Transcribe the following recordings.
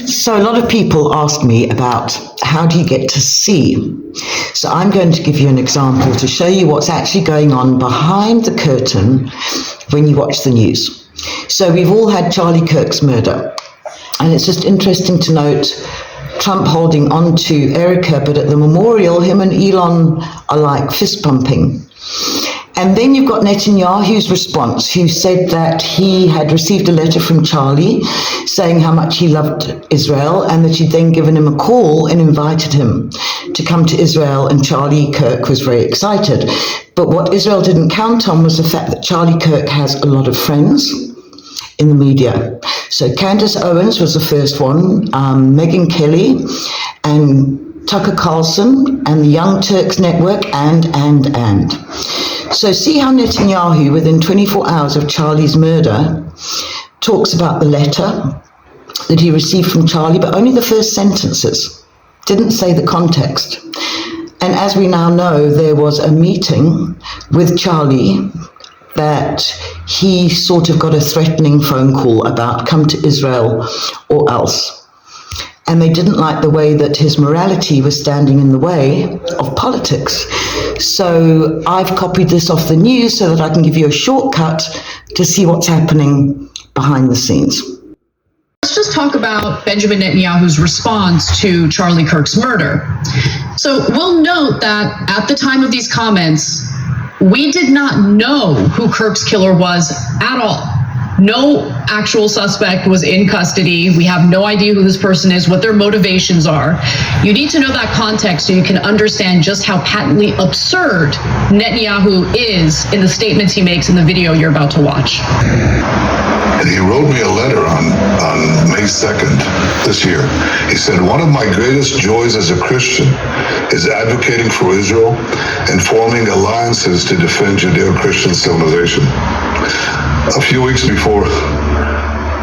So a lot of people ask me about how do you get to see? So I'm going to give you an example to show you what's actually going on behind the curtain when you watch the news. So we've all had Charlie Kirk's murder, and it's just interesting to note Trump holding on to Erica, but at the memorial, him and Elon are like fist pumping. And then you've got Netanyahu's response, who said that he had received a letter from Charlie saying how much he loved Israel, and that he'd then given him a call and invited him to come to Israel, and Charlie Kirk was very excited. But what Israel didn't count on was the fact that Charlie Kirk has a lot of friends in the media. So Candace Owens was the first one, Megyn Kelly, and Tucker Carlson, and the Young Turks Network, and. So see how Netanyahu, within 24 hours of Charlie's murder, talks about the letter that he received from Charlie, but only the first sentences, didn't say the context. And as we now know, there was a meeting with Charlie that he sort of got a threatening phone call about come to Israel or else. And they didn't like the way that his morality was standing in the way of politics. So I've copied this off the news so that I can give you a shortcut to see what's happening behind the scenes. Let's just talk about Benjamin Netanyahu's response to Charlie Kirk's murder. So we'll note that at the time of these comments, we did not know who Kirk's killer was at all. No actual suspect was in custody. We have no idea who this person is, what their motivations are. You need to know that context so you can understand just how patently absurd Netanyahu is in the statements he makes in the video you're about to watch. And he wrote me a letter on May 2nd this year. He said, one of my greatest joys as a Christian is advocating for Israel and forming alliances to defend Judeo-Christian civilization. A few weeks before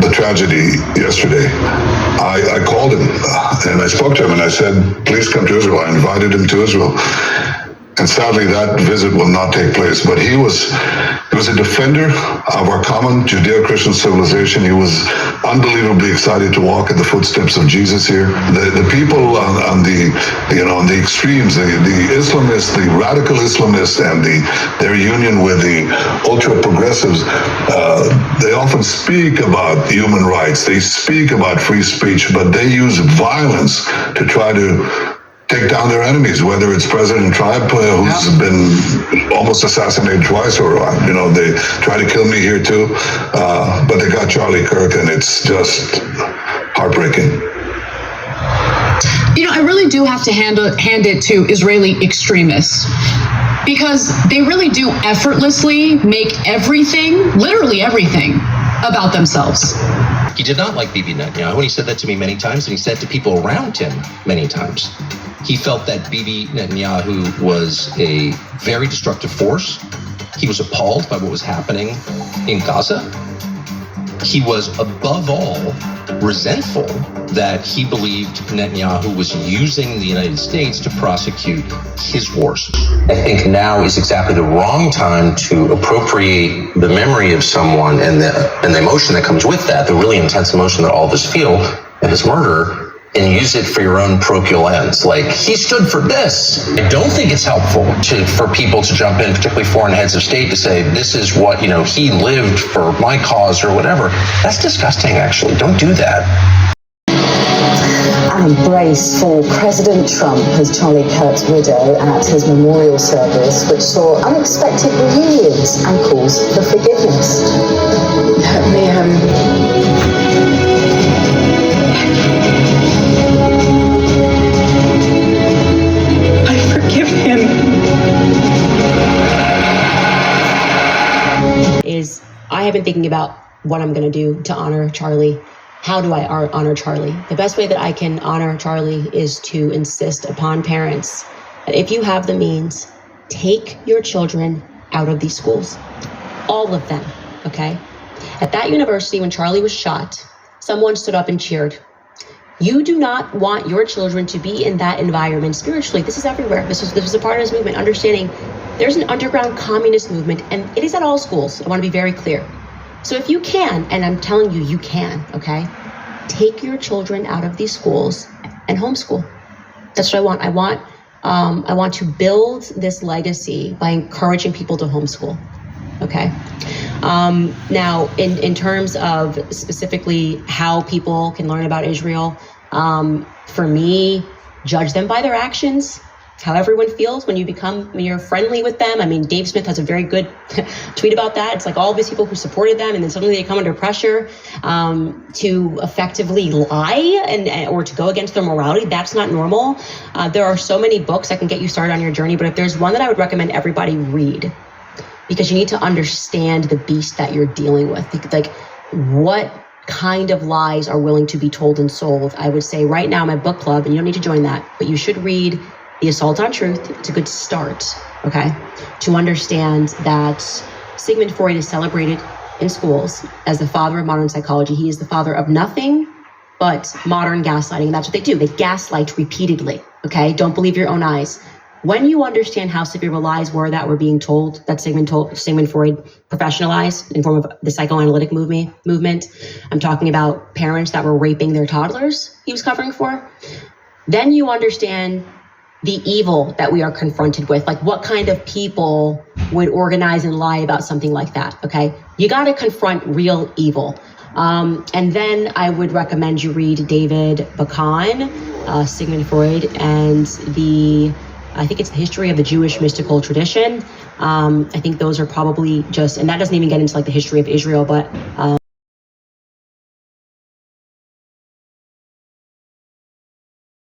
the tragedy yesterday, I called him and I spoke to him and I said, please come to Israel. I invited him to Israel. And sadly, that visit will not take place. But he was a defender of our common Judeo-Christian civilization. He was unbelievably excited to walk in the footsteps of Jesus here. The people on the extremes, the Islamists, the radical Islamists, and their union with the ultra-progressives, they often speak about human rights. They speak about free speech, but they use violence to try to take down their enemies, whether it's President Trump, who's been almost assassinated twice, or, they try to kill me here too. But they got Charlie Kirk, and it's just heartbreaking. I really do have to hand it to Israeli extremists, because they really do effortlessly make everything, literally everything, about themselves. He did not like Bibi Netanyahu, and he said that to me many times, and he said to people around him many times. He felt that Bibi Netanyahu was a very destructive force. He was appalled by what was happening in Gaza. He was, above all, resentful that he believed Netanyahu was using the United States to prosecute his wars. I think now is exactly the wrong time to appropriate the memory of someone and the emotion that comes with that, the really intense emotion that all of us feel at his murder, and use it for your own parochial ends. Like, he stood for this. I don't think it's helpful for people to jump in, particularly foreign heads of state, to say, this is what, he lived for my cause or whatever. That's disgusting, actually. Don't do that. An embrace for President Trump as Charlie Kirk's widow at his memorial service, which saw unexpected reunions and calls for forgiveness. I have been thinking about what I'm going to do to honor Charlie. How do I honor Charlie? The best way that I can honor Charlie is to insist upon parents that if you have the means, take your children out of these schools. All of them, okay? At that university, when Charlie was shot, someone stood up and cheered. You do not want your children to be in that environment spiritually. This is everywhere. This was a part of this movement, understanding there's an underground communist movement, and it is at all schools. I want to be very clear. So if you can, and I'm telling you, you can, okay? take your children out of these schools and homeschool. That's what I want. I want to build this legacy by encouraging people to homeschool. Okay. Now, in terms of specifically how people can learn about Israel, for me, judge them by their actions. How everyone feels when you're friendly with them. I mean, Dave Smith has a very good tweet about that. It's like all these people who supported them, and then suddenly they come under pressure to effectively lie or to go against their morality. That's not normal. There are so many books that can get you started on your journey, but if there's one that I would recommend everybody read, because you need to understand the beast that you're dealing with. Like, what kind of lies are willing to be told and sold? I would say right now, my book club, and you don't need to join that, but you should read The Assault on Truth. It's a good start, okay, to understand that Sigmund Freud is celebrated in schools as the father of modern psychology. He is the father of nothing but modern gaslighting, and that's what they do. They gaslight repeatedly, okay? Don't believe your own eyes. When you understand how severe the lies were that were being told, that Sigmund Freud professionalized in form of the psychoanalytic movement, I'm talking about parents that were raping their toddlers he was covering for, then you understand the evil that we are confronted with, like what kind of people would organize and lie about something like that, okay? You got to confront real evil. And then I would recommend you read David Bakan, Sigmund Freud, and I think it's the history of the Jewish mystical tradition. I think those are probably and that doesn't even get into like the history of Israel, but